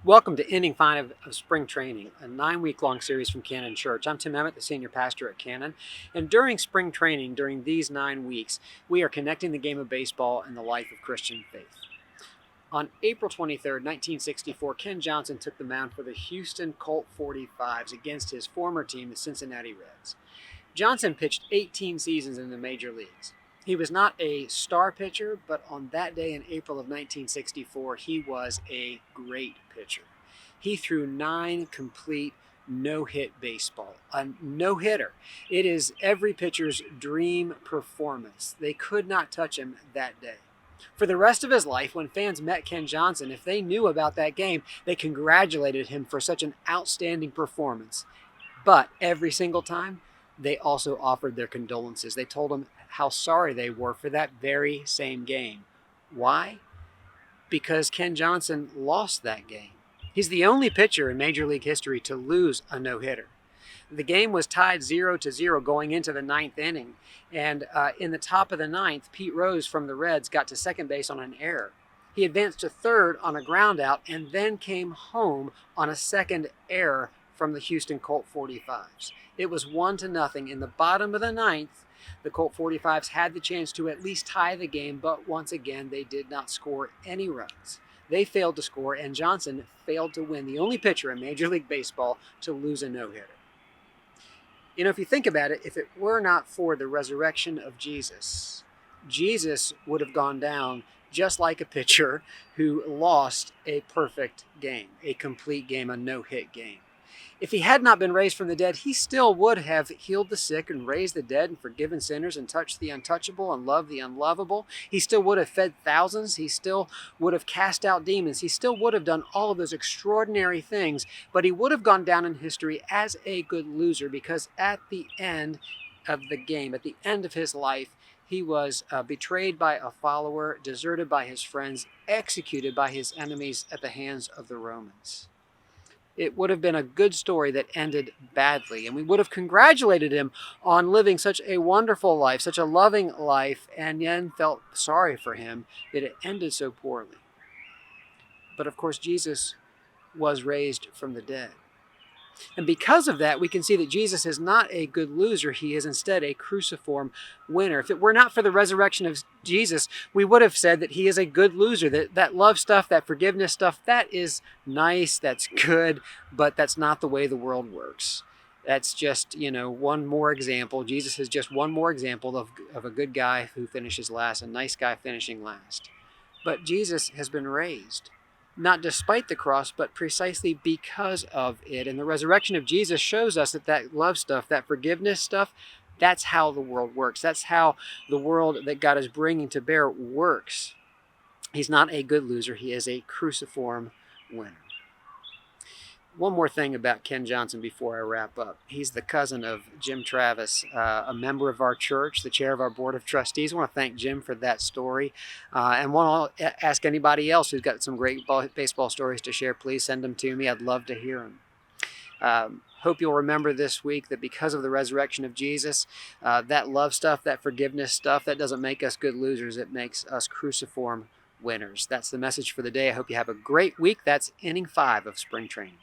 Welcome to Inning 5 of Spring Training, a 9-week-long series from Cannon Church. I'm Tim Emmett, the senior pastor at Cannon, and during spring training, during these 9 weeks, we are connecting the game of baseball and the life of Christian faith. On April 23, 1964, Ken Johnson took the mound for the Houston Colt 45s against his former team, the Cincinnati Reds. Johnson pitched 18 seasons in the major leagues. He was not a star pitcher, but on that day in April of 1964, he was a great pitcher. He threw 9 complete no-hit baseball, a no-hitter. It is every pitcher's dream performance. They could not touch him that day. For the rest of his life, when fans met Ken Johnson, if they knew about that game, they congratulated him for such an outstanding performance. But every single time, they also offered their condolences. They told him how sorry they were for that very same game. Why? Because Ken Johnson lost that game. He's the only pitcher in Major League history to lose a no-hitter. The game was tied 0-0 going into the 9th inning. And in the top of the 9th, Pete Rose from the Reds got to second base on an error. He advanced to third on a ground out and then came home on a second error from the Houston Colt 45s. It was 1-0 in the bottom of the 9th. The Colt 45s had the chance to at least tie the game, but once again, they did not score any runs. They failed to score, and Johnson failed to win, the only pitcher in Major League Baseball to lose a no-hitter. You know, if you think about it, if it were not for the resurrection of Jesus, Jesus would have gone down just like a pitcher who lost a perfect game, a complete game, a no-hit game. If he had not been raised from the dead, he still would have healed the sick and raised the dead and forgiven sinners and touched the untouchable and loved the unlovable. He still would have fed thousands. He still would have cast out demons. He still would have done all of those extraordinary things, but he would have gone down in history as a good loser because at the end of the game, at the end of his life, he was betrayed by a follower, deserted by his friends, executed by his enemies at the hands of the Romans. It would have been a good story that ended badly, and we would have congratulated him on living such a wonderful life, such a loving life, and then felt sorry for him that it ended so poorly. But of course, Jesus was raised from the dead. And because of that, we can see that Jesus is not a good loser. He is instead a cruciform winner. If it were not for the resurrection of Jesus, we would have said that he is a good loser. That love stuff, that forgiveness stuff, that is nice, that's good, but that's not the way the world works. That's just, one more example. Jesus is just one more example of a good guy who finishes last, a nice guy finishing last. But Jesus has been raised. Not despite the cross, but precisely because of it. And the resurrection of Jesus shows us that love stuff, that forgiveness stuff, that's how the world works. That's how the world that God is bringing to bear works. He's not a good loser. He is a cruciform winner. One more thing about Ken Johnson before I wrap up. He's the cousin of Jim Travis, a member of our church, the chair of our board of trustees. I want to thank Jim for that story. And want to ask anybody else who's got some great baseball stories to share, please send them to me. I'd love to hear them. Hope you'll remember this week that because of the resurrection of Jesus, that love stuff, that forgiveness stuff, that doesn't make us good losers. It makes us cruciform winners. That's the message for the day. I hope you have a great week. That's inning 5 of spring training.